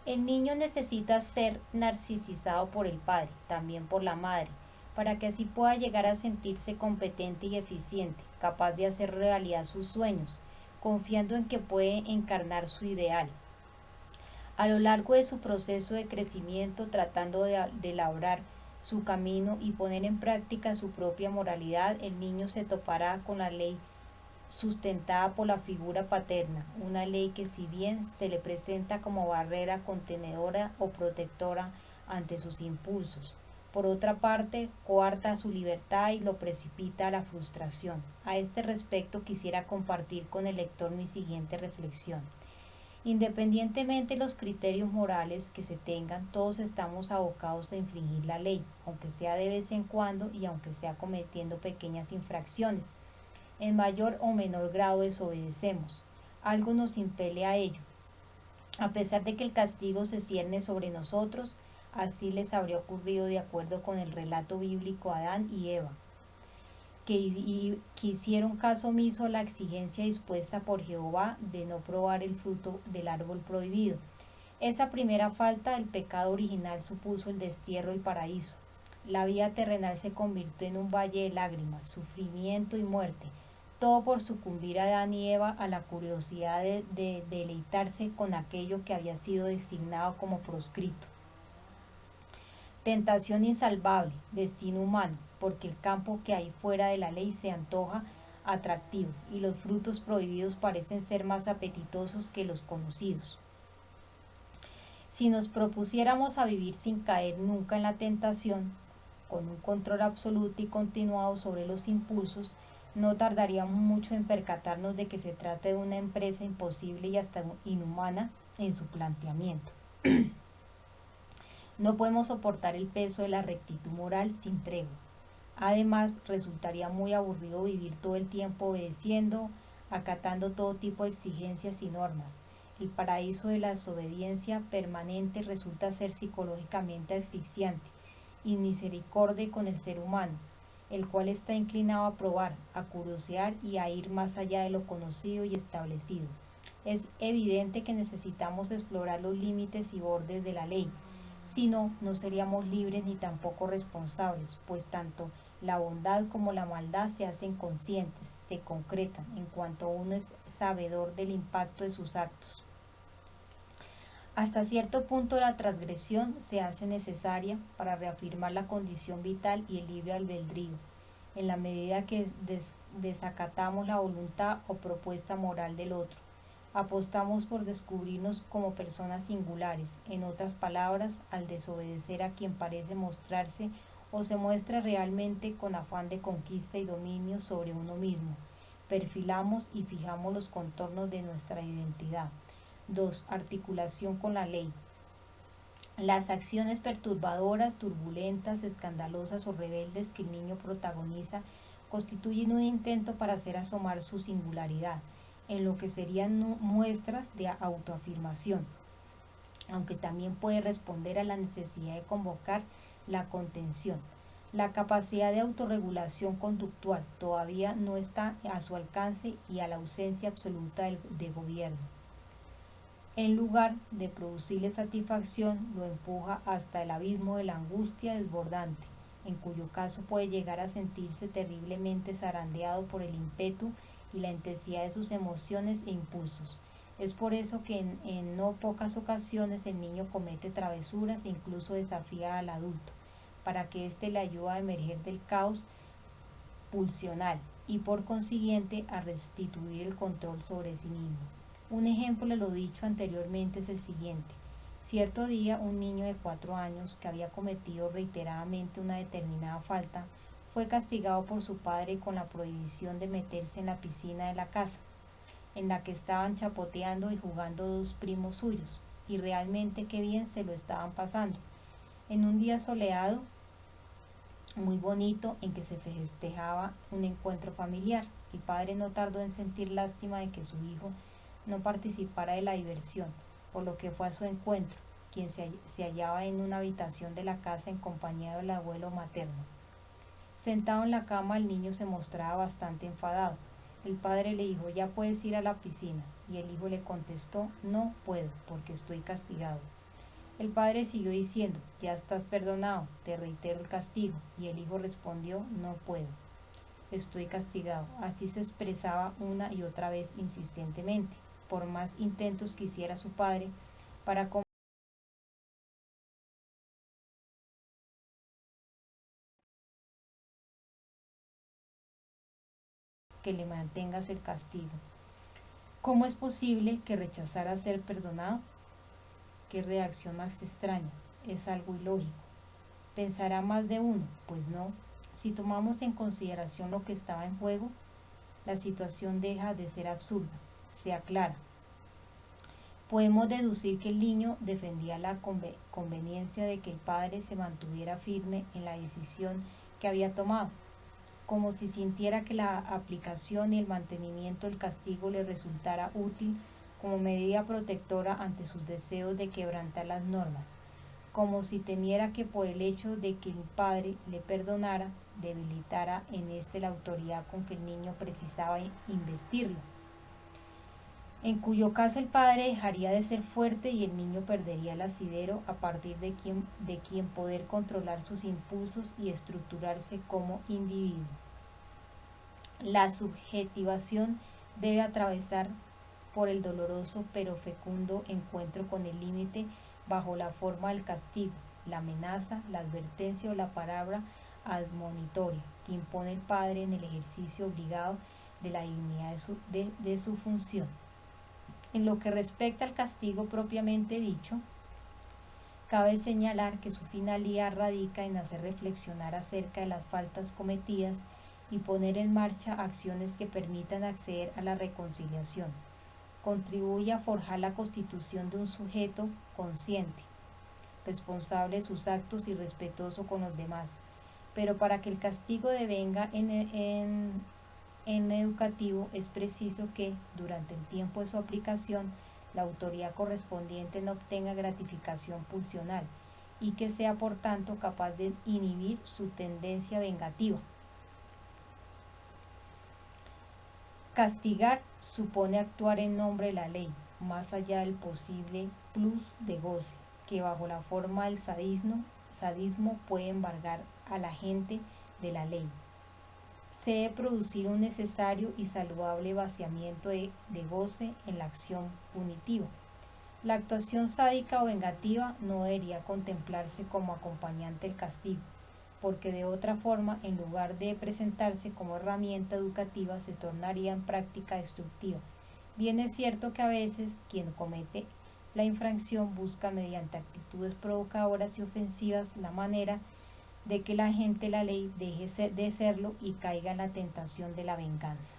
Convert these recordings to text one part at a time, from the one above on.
El niño necesita ser narcisizado por el padre, también por la madre, para que así pueda llegar a sentirse competente y eficiente, capaz de hacer realidad sus sueños, confiando en que puede encarnar su ideal. A lo largo de su proceso de crecimiento, tratando de labrar su camino y poner en práctica su propia moralidad, el niño se topará con la ley sustentada por la figura paterna, una ley que si bien se le presenta como barrera contenedora o protectora ante sus impulsos, por otra parte coarta su libertad y lo precipita a la frustración. A este respecto quisiera compartir con el lector mi siguiente reflexión. Independientemente de los criterios morales que se tengan, todos estamos abocados a infringir la ley, aunque sea de vez en cuando y aunque sea cometiendo pequeñas infracciones. En mayor o menor grado desobedecemos. Algo nos impele a ello. A pesar de que el castigo se cierne sobre nosotros, así les habría ocurrido de acuerdo con el relato bíblico a Adán y Eva, que hicieron caso omiso a la exigencia dispuesta por Jehová de no probar el fruto del árbol prohibido. Esa primera falta, el pecado original, supuso el destierro del paraíso. La vida terrenal se convirtió en un valle de lágrimas, sufrimiento y muerte, todo por sucumbir a Adán y Eva a la curiosidad de deleitarse con aquello que había sido designado como proscrito. Tentación insalvable, destino humano, porque el campo que hay fuera de la ley se antoja atractivo y los frutos prohibidos parecen ser más apetitosos que los conocidos. Si nos propusiéramos a vivir sin caer nunca en la tentación, con un control absoluto y continuado sobre los impulsos, no tardaríamos mucho en percatarnos de que se trata de una empresa imposible y hasta inhumana en su planteamiento. No podemos soportar el peso de la rectitud moral sin tregua. Además, resultaría muy aburrido vivir todo el tiempo obedeciendo, acatando todo tipo de exigencias y normas. El paraíso de la desobediencia permanente resulta ser psicológicamente asfixiante y misericordia con el ser humano, el cual está inclinado a probar, a curiosear y a ir más allá de lo conocido y establecido. Es evidente que necesitamos explorar los límites y bordes de la ley, si no, no seríamos libres ni tampoco responsables, pues tanto la bondad como la maldad se hacen conscientes, se concretan en cuanto uno es sabedor del impacto de sus actos. Hasta cierto punto la transgresión se hace necesaria para reafirmar la condición vital y el libre albedrío, en la medida que desacatamos la voluntad o propuesta moral del otro. Apostamos por descubrirnos como personas singulares, en otras palabras, al desobedecer a quien parece mostrarse o se muestra realmente con afán de conquista y dominio sobre uno mismo. Perfilamos y fijamos los contornos de nuestra identidad. 2. Articulación con la ley. Las acciones perturbadoras, turbulentas, escandalosas o rebeldes que el niño protagoniza constituyen un intento para hacer asomar su singularidad, en lo que serían muestras de autoafirmación, aunque también puede responder a la necesidad de convocar la contención. La capacidad de autorregulación conductual todavía no está a su alcance y a la ausencia absoluta de gobierno. En lugar de producirle satisfacción, lo empuja hasta el abismo de la angustia desbordante, en cuyo caso puede llegar a sentirse terriblemente zarandeado por el ímpetu y la intensidad de sus emociones e impulsos. Es por eso que en no pocas ocasiones el niño comete travesuras e incluso desafía al adulto, para que éste le ayude a emerger del caos pulsional y por consiguiente a restituir el control sobre sí mismo. Un ejemplo de lo dicho anteriormente es el siguiente. Cierto día un niño de 4 años que había cometido reiteradamente una determinada falta fue castigado por su padre con la prohibición de meterse en la piscina de la casa, en la que estaban chapoteando y jugando dos primos suyos, y realmente qué bien se lo estaban pasando. En un día soleado, muy bonito, en que se festejaba un encuentro familiar, el padre no tardó en sentir lástima de que su hijo no participara de la diversión, por lo que fue a su encuentro, quien se hallaba en una habitación de la casa en compañía del abuelo materno. Sentado en la cama, el niño se mostraba bastante enfadado. El padre le dijo: ya puedes ir a la piscina, y el hijo le contestó: no puedo, porque estoy castigado. El padre siguió diciendo: ya estás perdonado, te reitero el castigo. Y el hijo respondió: no puedo, estoy castigado. Así se expresaba una y otra vez insistentemente, por más intentos que hiciera su padre para que le mantengas el castigo. ¿Cómo es posible que rechazara ser perdonado? Qué reacción más extraña, es algo ilógico. ¿Pensará más de uno? Pues no. Si tomamos en consideración lo que estaba en juego, la situación deja de ser absurda, se aclara. Podemos deducir que el niño defendía la conveniencia de que el padre se mantuviera firme en la decisión que había tomado, como si sintiera que la aplicación y el mantenimiento del castigo le resultara útil como medida protectora ante sus deseos de quebrantar las normas, como si temiera que por el hecho de que el padre le perdonara, debilitara en éste la autoridad con que el niño precisaba investirlo, en cuyo caso el padre dejaría de ser fuerte y el niño perdería el asidero a partir de quien poder controlar sus impulsos y estructurarse como individuo. La subjetivación debe atravesar por el doloroso pero fecundo encuentro con el límite bajo la forma del castigo, la amenaza, la advertencia o la palabra admonitoria que impone el padre en el ejercicio obligado de la dignidad de su función. En lo que respecta al castigo propiamente dicho, cabe señalar que su finalidad radica en hacer reflexionar acerca de las faltas cometidas y poner en marcha acciones que permitan acceder a la reconciliación. Contribuye a forjar la constitución de un sujeto consciente, responsable de sus actos y respetuoso con los demás. Pero para que el castigo devenga en educativo es preciso que, durante el tiempo de su aplicación, la autoridad correspondiente no obtenga gratificación pulsional y que sea por tanto capaz de inhibir su tendencia vengativa. Castigar supone actuar en nombre de la ley, más allá del posible plus de goce, que bajo la forma del sadismo puede embargar a la gente de la ley. Se debe producir un necesario y saludable vaciamiento de goce en la acción punitiva. La actuación sádica o vengativa no debería contemplarse como acompañante del castigo, porque de otra forma, en lugar de presentarse como herramienta educativa, se tornaría en práctica destructiva. Bien es cierto que a veces quien comete la infracción busca mediante actitudes provocadoras y ofensivas la manera de que la gente de la ley deje de serlo y caiga en la tentación de la venganza.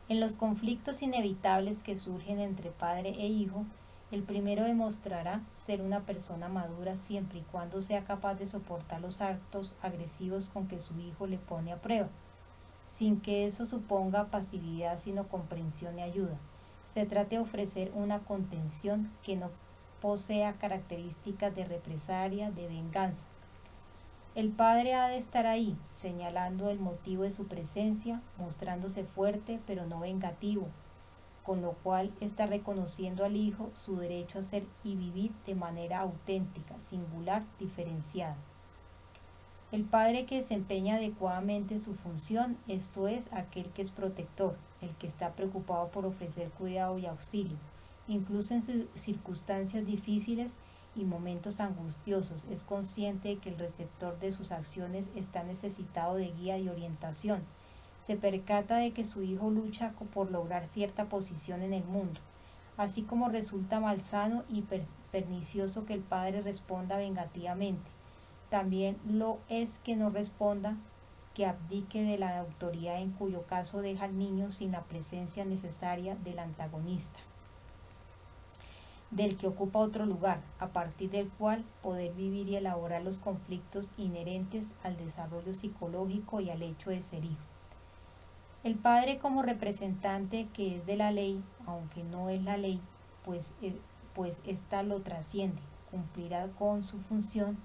En los conflictos inevitables que surgen entre padre e hijo, el primero demostrará ser una persona madura siempre y cuando sea capaz de soportar los actos agresivos con que su hijo le pone a prueba, sin que eso suponga pasividad sino comprensión y ayuda. Se trata de ofrecer una contención que no posea características de represalia, de venganza. El padre ha de estar ahí, señalando el motivo de su presencia, mostrándose fuerte pero no vengativo, con lo cual está reconociendo al hijo su derecho a ser y vivir de manera auténtica, singular, diferenciada. El padre que desempeña adecuadamente su función, esto es, aquel que es protector, el que está preocupado por ofrecer cuidado y auxilio, incluso en circunstancias difíciles y momentos angustiosos, es consciente de que el receptor de sus acciones está necesitado de guía y orientación. Se percata de que su hijo lucha por lograr cierta posición en el mundo, así como resulta malsano y pernicioso que el padre responda vengativamente. También lo es que no responda, que abdique de la autoridad, en cuyo caso deja al niño sin la presencia necesaria del antagonista, del que ocupa otro lugar, a partir del cual poder vivir y elaborar los conflictos inherentes al desarrollo psicológico y al hecho de ser hijo. El padre, como representante que es de la ley, aunque no es la ley, pues ésta lo trasciende, cumplirá con su función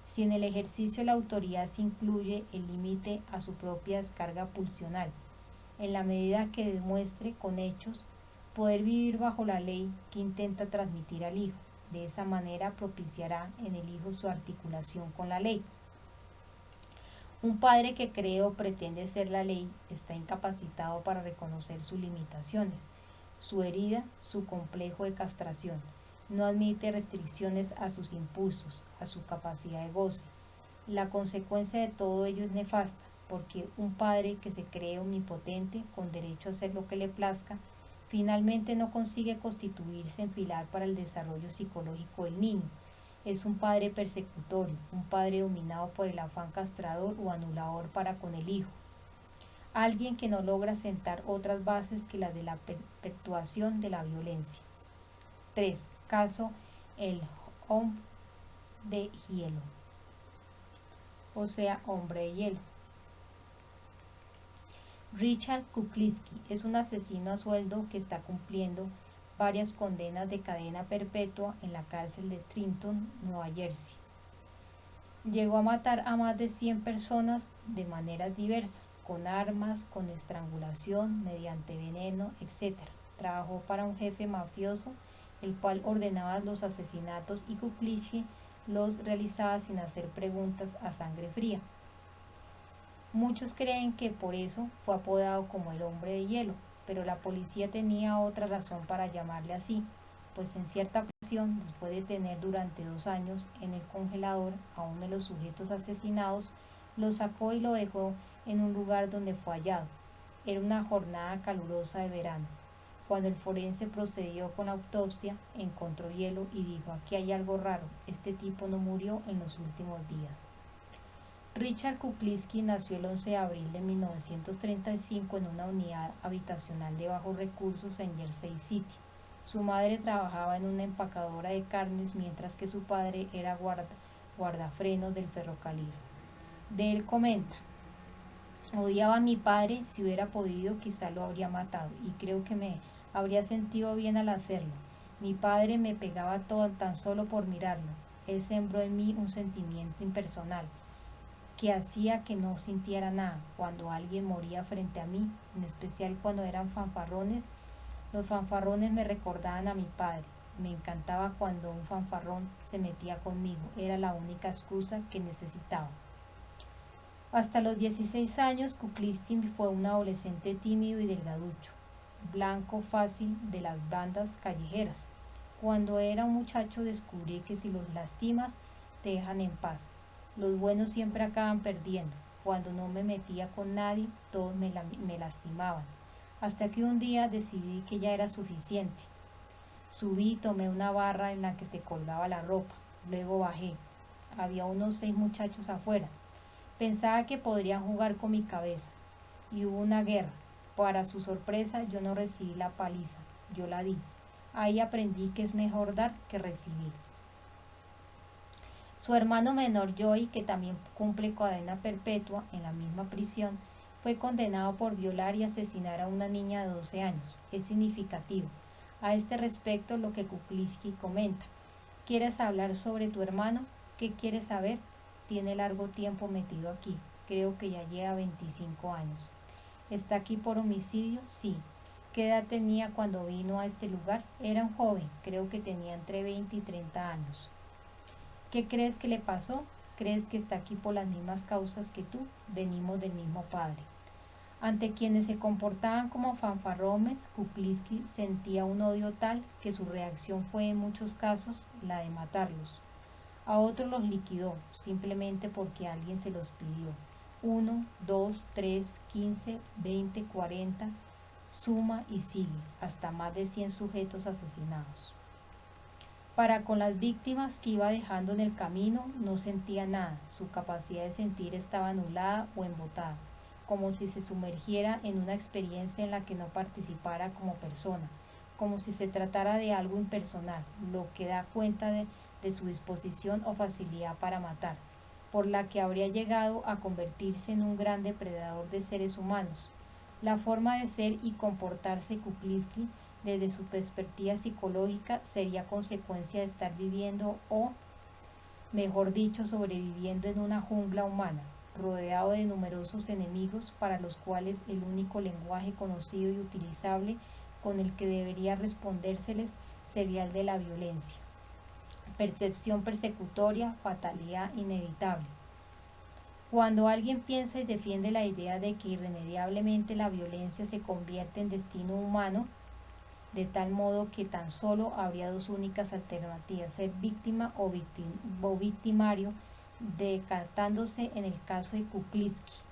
si en el ejercicio de la autoridad se incluye el límite a su propia descarga pulsional, en la medida que demuestre con hechos poder vivir bajo la ley que intenta transmitir al hijo. De esa manera propiciará en el hijo su articulación con la ley. Un padre que cree o pretende ser la ley está incapacitado para reconocer sus limitaciones, su herida, su complejo de castración. No admite restricciones a sus impulsos, a su capacidad de goce. La consecuencia de todo ello es nefasta, porque un padre que se cree omnipotente, con derecho a hacer lo que le plazca, finalmente no consigue constituirse en pilar para el desarrollo psicológico del niño. Es un padre persecutorio, un padre dominado por el afán castrador o anulador para con el hijo. Alguien que no logra sentar otras bases que las de la perpetuación de la violencia. 3. Caso el hombre de hielo, o sea, hombre de hielo. Richard Kuklinski es un asesino a sueldo que está cumpliendo varias condenas de cadena perpetua en la cárcel de Trenton, Nueva Jersey. Llegó a matar a más de 100 personas de maneras diversas, con armas, con estrangulación, mediante veneno, etc. Trabajó para un jefe mafioso, el cual ordenaba los asesinatos y Kuklinski los realizaba sin hacer preguntas a sangre fría. Muchos creen que por eso fue apodado como el hombre de hielo, pero la policía tenía otra razón para llamarle así, pues en cierta ocasión, después de tener durante 2 años en el congelador a uno de los sujetos asesinados, lo sacó y lo dejó en un lugar donde fue hallado. Era una jornada calurosa de verano. Cuando el forense procedió con la autopsia, encontró hielo y dijo: aquí hay algo raro, este tipo no murió en los últimos días. Richard Kuklinski nació el 11 de abril de 1935 en una unidad habitacional de bajos recursos en Jersey City. Su madre trabajaba en una empacadora de carnes, mientras que su padre era guardafrenos del ferrocarril. De él comenta: odiaba a mi padre, si hubiera podido quizá lo habría matado, y creo que me habría sentido bien al hacerlo. Mi padre me pegaba todo tan solo por mirarlo. Él sembró en mí un sentimiento impersonal que hacía que no sintiera nada cuando alguien moría frente a mí, en especial cuando eran fanfarrones. Los fanfarrones me recordaban a mi padre. Me encantaba cuando un fanfarrón se metía conmigo, era la única excusa que necesitaba. Hasta los 16 años, Kuklinski fue un adolescente tímido y delgaducho, blanco fácil de las bandas callejeras. Cuando era un muchacho descubrí que si los lastimas, te dejan en paz. Los buenos siempre acaban perdiendo. Cuando no me metía con nadie, todos me lastimaban. Hasta que un día decidí que ya era suficiente. Subí y tomé una barra en la que se colgaba la ropa. Luego bajé. Había unos 6 muchachos afuera. Pensaba que podrían jugar con mi cabeza. Y hubo una guerra. Para su sorpresa, yo no recibí la paliza. Yo la di. Ahí aprendí que es mejor dar que recibir. Su hermano menor Joey, que también cumple cadena perpetua en la misma prisión, fue condenado por violar y asesinar a una niña de 12 años. Es significativo. A este respecto, lo que Kuklinski comenta: ¿quieres hablar sobre tu hermano? ¿Qué quieres saber? Tiene largo tiempo metido aquí. Creo que ya lleva 25 años. ¿Está aquí por homicidio? Sí. ¿Qué edad tenía cuando vino a este lugar? Era un joven. Creo que tenía entre 20 y 30 años. ¿Qué crees que le pasó? ¿Crees que está aquí por las mismas causas que tú? Venimos del mismo padre. Ante quienes se comportaban como fanfarrones, Kuklinski sentía un odio tal que su reacción fue en muchos casos la de matarlos. A otros los liquidó, simplemente porque alguien se los pidió. 1, 2, 3, 15, 20, 40, suma y sigue, hasta más de 100 sujetos asesinados. Para con las víctimas que iba dejando en el camino, no sentía nada, su capacidad de sentir estaba anulada o embotada, como si se sumergiera en una experiencia en la que no participara como persona, como si se tratara de algo impersonal, lo que da cuenta de su disposición o facilidad para matar, por la que habría llegado a convertirse en un gran depredador de seres humanos. La forma de ser y comportarse de Kuklinski desde su perspectiva psicológica sería consecuencia de estar viviendo o, mejor dicho, sobreviviendo en una jungla humana, rodeado de numerosos enemigos para los cuales el único lenguaje conocido y utilizable con el que debería respondérseles sería el de la violencia. Percepción persecutoria, fatalidad inevitable. Cuando alguien piensa y defiende la idea de que irremediablemente la violencia se convierte en destino humano, de tal modo que tan solo habría dos únicas alternativas, ser víctima o victimario, decantándose en el caso de Kuklinski.